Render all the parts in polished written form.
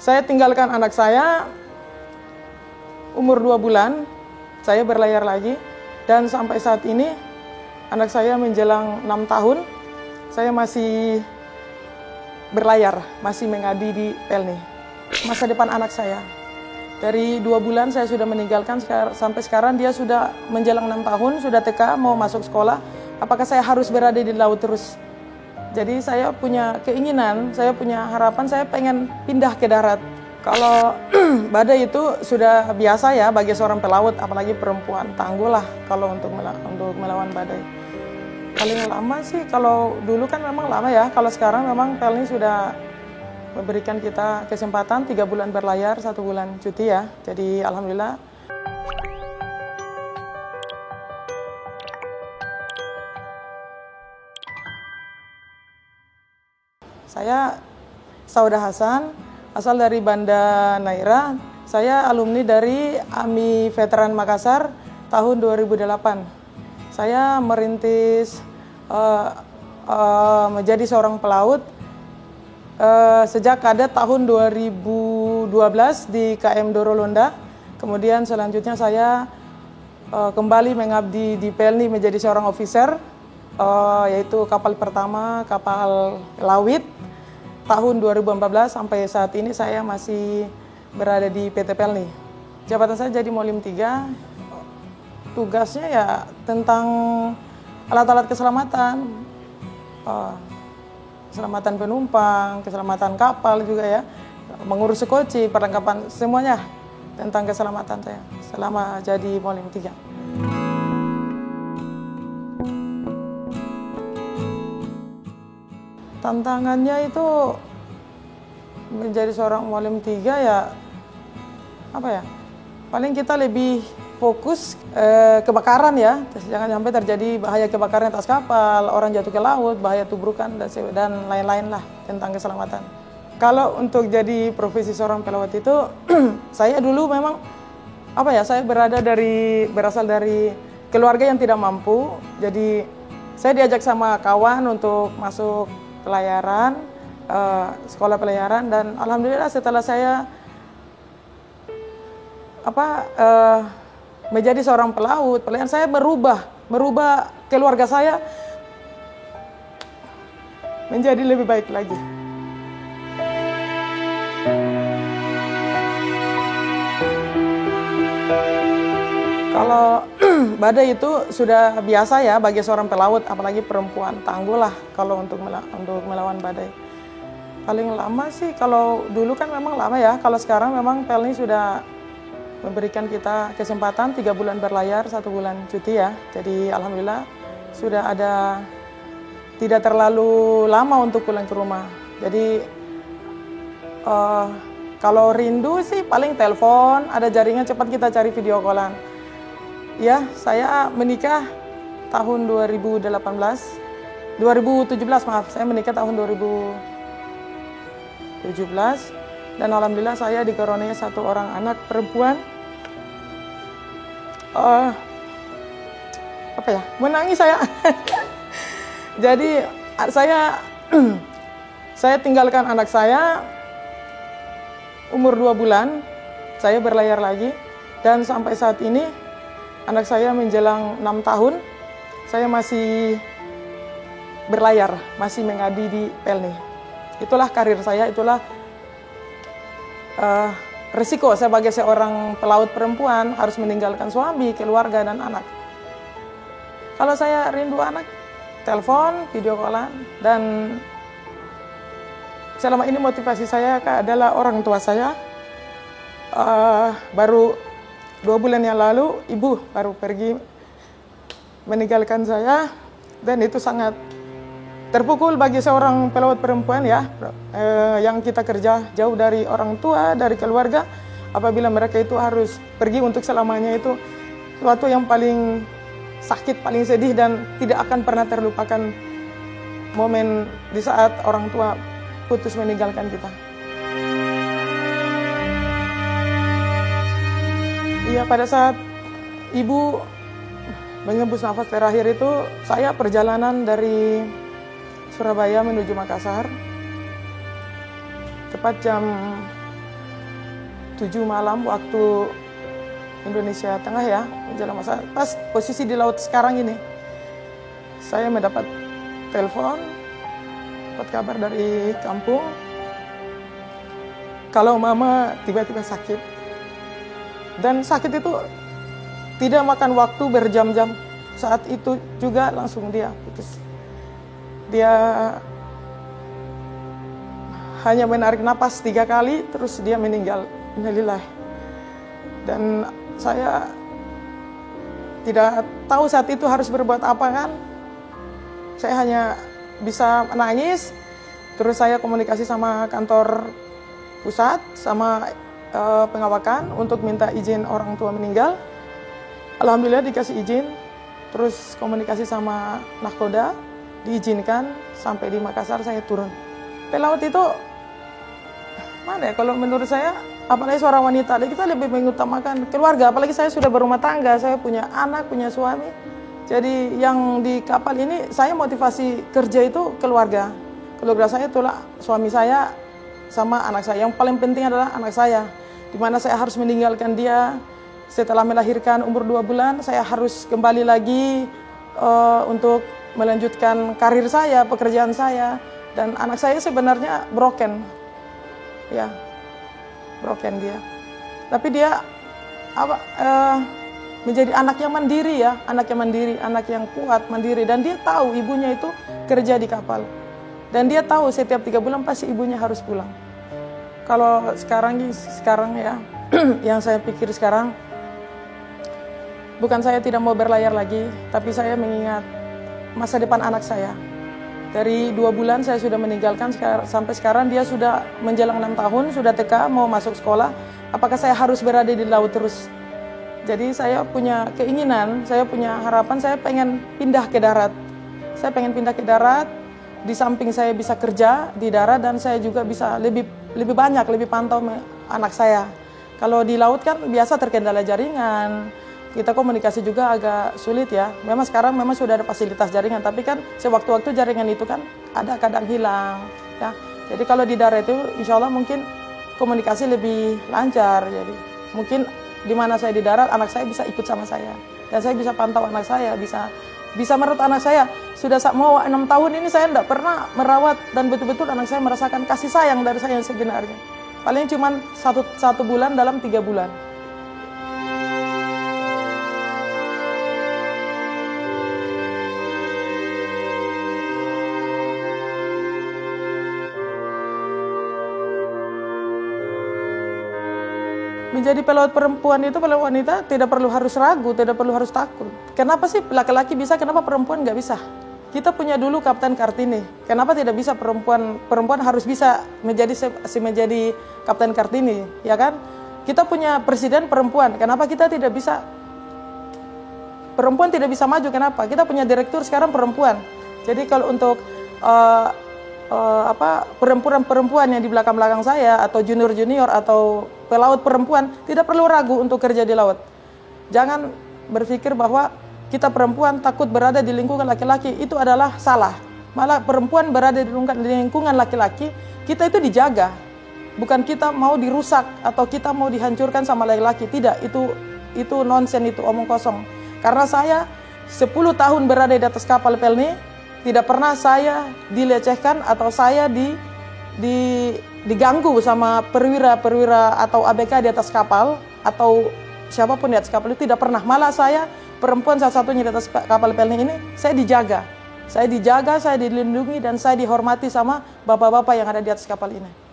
Saya tinggalkan anak saya umur 2 bulan, saya berlayar lagi, dan sampai saat ini anak saya menjelang 6 tahun, saya masih berlayar, masih mengabdi di Pelni. Masa depan anak saya, dari 2 bulan saya sudah meninggalkan, sampai sekarang dia sudah menjelang 6 tahun, sudah TK, mau masuk sekolah. Apakah saya harus berada di laut terus? Jadi saya punya keinginan, saya punya harapan, saya pengen pindah ke darat. Kalau badai itu sudah biasa ya bagi seorang pelaut, apalagi perempuan, tangguh lah kalau untuk melawan badai. Paling lama sih, kalau dulu kan memang lama ya, kalau sekarang memang Pelni sudah memberikan kita kesempatan 3 bulan berlayar, 1 bulan cuti ya. Jadi alhamdulillah. Saya Sauda Hasan, asal dari Banda Neira. Saya alumni dari AMI Veteran Makassar tahun 2008. Saya merintis menjadi seorang pelaut sejak ada tahun 2012 di KM Dorolonda. Kemudian selanjutnya saya kembali mengabdi di Pelni menjadi seorang officer, yaitu kapal pertama, kapal Lawit, tahun 2014 sampai saat ini saya masih berada di PT Pelni. Jabatan saya jadi Molim 3, tugasnya ya tentang alat-alat keselamatan, keselamatan penumpang, keselamatan kapal juga ya, mengurus sekoci, perlengkapan, semuanya tentang keselamatan saya selama jadi Molim 3. Tantangannya itu menjadi seorang Molim 3 ya, apa ya, paling kita lebih fokus kebakaran ya, jangan sampai terjadi bahaya kebakaran atas kapal, orang jatuh ke laut, bahaya tubrukan dan lain-lain lah tentang keselamatan. Kalau untuk jadi profesi seorang pelaut itu, saya dulu memang apa ya, saya berasal dari keluarga yang tidak mampu, jadi saya diajak sama kawan untuk masuk pelayaran, sekolah pelayaran, dan alhamdulillah setelah saya menjadi seorang pelaut, pelayan saya merubah keluarga saya menjadi lebih baik lagi. Kalau badai itu sudah biasa ya bagi seorang pelaut, apalagi perempuan, tangguh lah kalau untuk melawan badai. Paling lama sih, kalau dulu kan memang lama ya, kalau sekarang memang Pelni sudah memberikan kita kesempatan 3 bulan berlayar, 1 bulan cuti ya. Jadi alhamdulillah sudah ada, tidak terlalu lama untuk pulang ke rumah. Jadi kalau rindu sih paling telepon, ada jaringan cepat kita cari video callan. Ya, saya menikah tahun 2017 maaf, saya menikah tahun 2017, dan alhamdulillah saya dikaruniai 1 orang anak perempuan. Menangis saya. Jadi saya tinggalkan anak saya umur 2 bulan, saya berlayar lagi, dan sampai saat ini anak saya menjelang 6 tahun, saya masih berlayar, masih mengabdi di Pelni. Itulah karir saya, itulah resiko sebagai seorang pelaut perempuan, harus meninggalkan suami, keluarga, dan anak. Kalau saya rindu anak, telepon, video callan, dan selama ini motivasi saya adalah orang tua saya. Baru 2 bulan yang lalu, ibu baru pergi meninggalkan saya, dan itu sangat terpukul bagi seorang pelaut perempuan ya, yang kita kerja jauh dari orang tua, dari keluarga. Apabila mereka itu harus pergi untuk selamanya, itu suatu yang paling sakit, paling sedih, dan tidak akan pernah terlupakan momen di saat orang tua putus meninggalkan kita. Iya, pada saat ibu mengembus nafas terakhir itu, saya perjalanan dari Surabaya menuju Makassar. Tepat jam 7 malam waktu Indonesia Tengah ya, menjelang masa pas posisi di laut sekarang ini, saya mendapat telepon, dapat kabar dari kampung kalau mama tiba-tiba sakit. Dan sakit itu tidak makan waktu berjam-jam. Saat itu juga langsung dia putus. Dia hanya menarik napas 3 kali, terus dia meninggal. Innalillahi. Dan saya tidak tahu saat itu harus berbuat apa kan. Saya hanya bisa menangis. Terus saya komunikasi sama kantor pusat, sama pengawakan untuk minta izin orang tua meninggal. Alhamdulillah dikasih izin. Terus komunikasi sama Nahkoda, diizinkan. Sampai di Makassar saya turun. Pelaut itu mana ya, kalau menurut saya, apalagi seorang wanita, kita lebih mengutamakan keluarga. Apalagi saya sudah berumah tangga, saya punya anak, punya suami. Jadi yang di kapal ini, saya motivasi kerja itu keluarga. Keluarga saya itulah suami saya sama anak saya. Yang paling penting adalah anak saya. Dimana saya harus meninggalkan dia setelah melahirkan umur 2 bulan. Saya harus kembali lagi untuk melanjutkan karir saya, pekerjaan saya. Dan anak saya sebenarnya broken. Ya, broken dia. Tapi dia menjadi anak yang mandiri ya, anak yang mandiri, anak yang kuat, mandiri. Dan dia tahu ibunya itu kerja di kapal. Dan dia tahu setiap 3 bulan pasti ibunya harus pulang. Kalau sekarang ya, yang saya pikir sekarang, bukan saya tidak mau berlayar lagi, tapi saya mengingat masa depan anak saya. Dari 2 bulan saya sudah meninggalkan, sampai sekarang dia sudah menjelang 6 tahun, sudah TK, mau masuk sekolah. Apakah saya harus berada di laut terus? Jadi saya punya keinginan, saya punya harapan, saya pengen pindah ke darat. Saya pengen pindah ke darat, di samping saya bisa kerja di darat dan saya juga bisa lebih banyak, lebih pantau anak saya. Kalau di laut kan biasa terkendala jaringan, kita komunikasi juga agak sulit ya. Memang sekarang sudah ada fasilitas jaringan, tapi kan sewaktu-waktu jaringan itu kan ada kadang hilang. Ya. Jadi kalau di darat itu insya Allah mungkin komunikasi lebih lancar. Jadi mungkin di mana saya di darat, anak saya bisa ikut sama saya. Dan saya bisa pantau anak saya, bisa merawat anak saya. Sudah mau 6 tahun ini saya tidak pernah merawat dan betul-betul anak saya merasakan kasih sayang dari saya yang sebenarnya. Paling cuma satu bulan dalam 3 bulan. Menjadi pelaut perempuan itu, pelaut wanita tidak perlu harus ragu, tidak perlu harus takut. Kenapa sih laki-laki bisa, kenapa perempuan nggak bisa? Kita punya dulu Kapten Kartini. Kenapa tidak bisa perempuan harus bisa menjadi Kapten Kartini, ya kan? Kita punya presiden perempuan. Kenapa kita tidak bisa? Perempuan tidak bisa maju. Kenapa? Kita punya direktur sekarang perempuan. Jadi kalau untuk perempuan yang di belakang saya atau junior atau pelaut perempuan tidak perlu ragu untuk kerja di laut. Jangan berpikir bahwa kita perempuan takut berada di lingkungan laki-laki, itu adalah salah. Malah perempuan berada di lingkungan laki-laki, kita itu dijaga. Bukan kita mau dirusak atau kita mau dihancurkan sama laki-laki. Tidak, itu nonsen, itu omong kosong. Karena saya 10 tahun berada di atas kapal Pelni, tidak pernah saya dilecehkan atau saya diganggu sama perwira atau ABK di atas kapal atau siapapun di atas kapal itu, tidak pernah. Malah saya perempuan satu-satunya di atas kapal Pelni ini, saya dijaga, saya dilindungi dan saya dihormati sama bapak-bapak yang ada di atas kapal ini.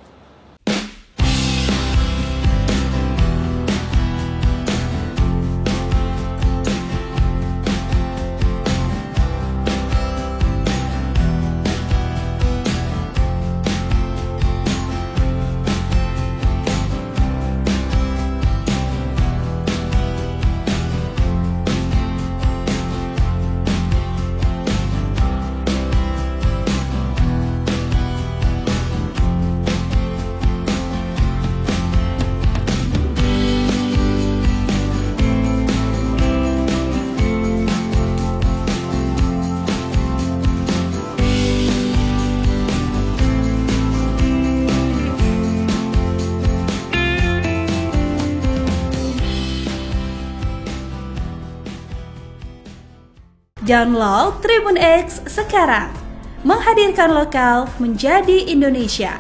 Download Tribun X sekarang. Menghadirkan lokal menjadi Indonesia.